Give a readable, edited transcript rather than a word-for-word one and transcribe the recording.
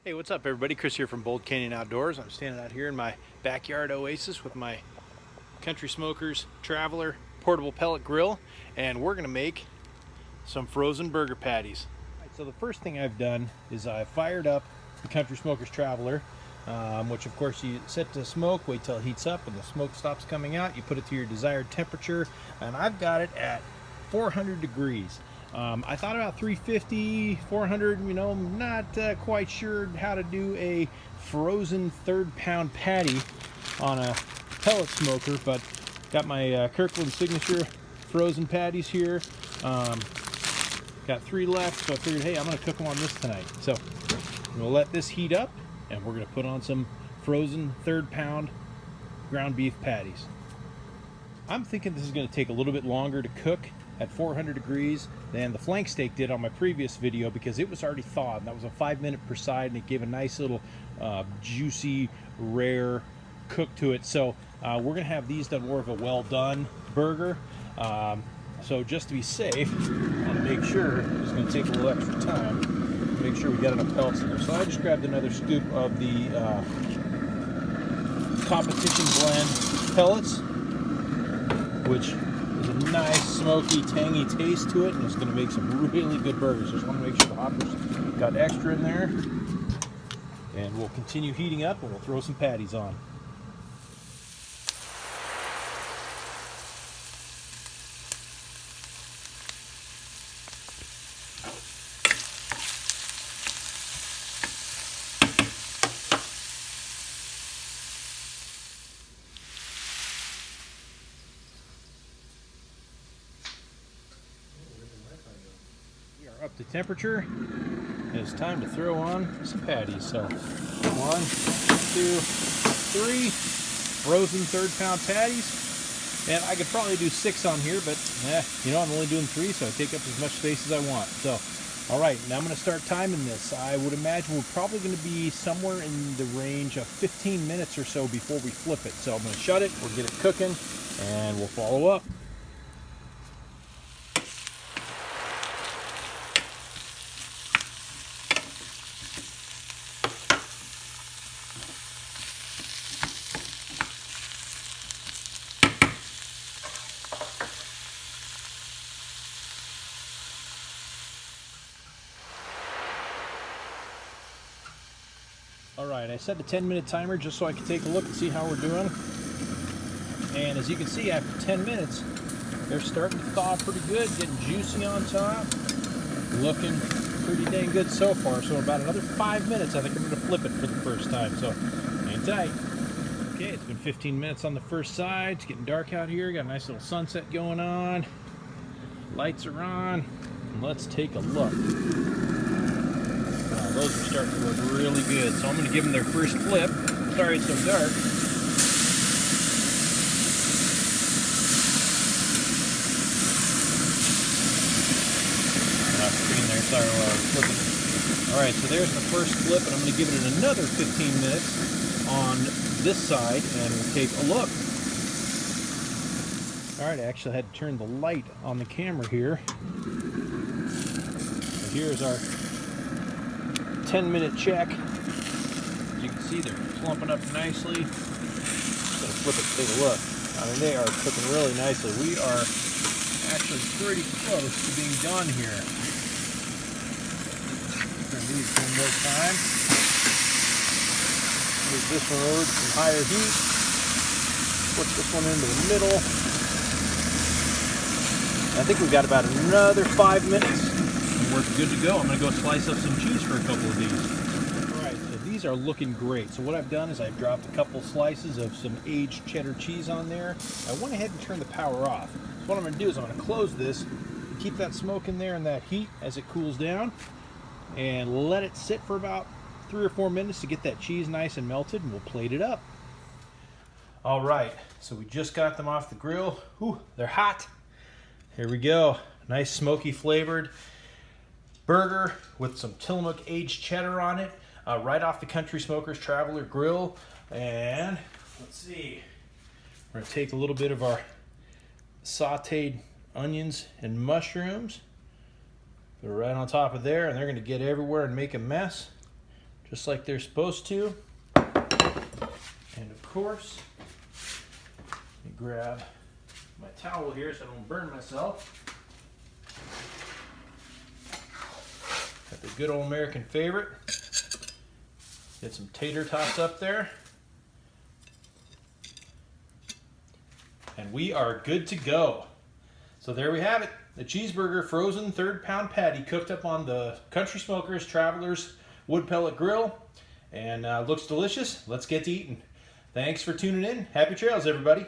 Hey, what's up everybody? Chris here from Bold Canyon Outdoors. I'm standing out here in my backyard oasis with my Country Smokers Traveler portable pellet grill, and we're gonna make some frozen burger patties. Right, so the first thing I've done is I fired up the Country Smokers Traveler, which of course you set to smoke, wait till it heats up and the smoke stops coming out. You put it to your desired temperature, and I've got it at 400 degrees. I thought about 350, 400, not quite sure how to do a frozen third pound patty on a pellet smoker, but got my Kirkland Signature frozen patties here. Got 3 left, so I figured, hey, I'm going to cook them on this tonight. So we'll let this heat up, and we're going to put on some frozen third pound ground beef patties. I'm thinking this is going to take a little bit longer to cook at 400 degrees than the flank steak did on my previous video, because it was already thawed, and that was a 5-minute per side, and it gave a nice little juicy, rare cook to it. So we're going to have these done more of a well done burger. So just to be safe and to make sure, it's going to take a little extra time to make sure we got enough pellets in there. So I just grabbed another scoop of the competition blend pellets, which is a nice smoky, tangy taste to it, and it's going to make some really good burgers. Just want to make sure the hopper's got extra in there, and we'll continue heating up, and we'll throw some patties on. Up to temperature, and it's time to throw on some patties. So 1, 2, 3 frozen third pound patties, and I could probably do 6 on here, but I'm only doing 3, so I take up as much space as I want. So all right, now I'm going to start timing this. I would imagine we're probably going to be somewhere in the range of 15 minutes or so before we flip it. So I'm going to shut it, we'll get it cooking, and we'll follow up. Alright, I set the 10-minute timer just so I can take a look and see how we're doing. And as you can see, after 10 minutes, they're starting to thaw pretty good, getting juicy on top. Looking pretty dang good so far. So about another 5 minutes, I think I'm going to flip it for the first time. So hang tight. Okay, it's been 15 minutes on the first side. It's getting dark out here. Got a nice little sunset going on. Lights are on. And let's take a look. Those are starting to look really good, so I'm going to give them their first flip. Sorry it's so dark. Off screen there, sorry while I was flipping. Alright, so there's the first flip, and I'm going to give it another 15 minutes on this side, and we'll take a look. Alright, I actually had to turn the light on the camera here. So here's our 10-minute check. As you can see, they're plumping up nicely. Just gonna flip it to take a look. I mean, they are cooking really nicely. We are actually pretty close to being done here. Turn these one more time. Move this one over to some higher heat. Put this one into the middle. I think we've got about another 5 minutes. We're good to go. I'm going to go slice up some cheese for a couple of these. Alright, so these are looking great. So what I've done is I've dropped a couple slices of some aged cheddar cheese on there. I went ahead and turned the power off. So what I'm going to do is I'm going to close this, keep that smoke in there and that heat as it cools down, and let it sit for about 3 or 4 minutes to get that cheese nice and melted, and we'll plate it up. Alright, so we just got them off the grill. Ooh, they're hot. Here we go. Nice smoky flavored burger with some Tillamook aged cheddar on it, right off the Country Smokers Traveler grill. And let's see, we're gonna take a little bit of our sauteed onions and mushrooms, put it right on top of there, and they're gonna get everywhere and make a mess. just like they're supposed to. And of course, let me grab my towel here so I don't burn myself. Got the good old American favorite. Get some tater tots up there. And we are good to go. So there we have it. The cheeseburger frozen 3rd pound patty cooked up on the Country Smokers Travelers wood pellet grill. And looks delicious. Let's get to eating. Thanks for tuning in. Happy trails, everybody.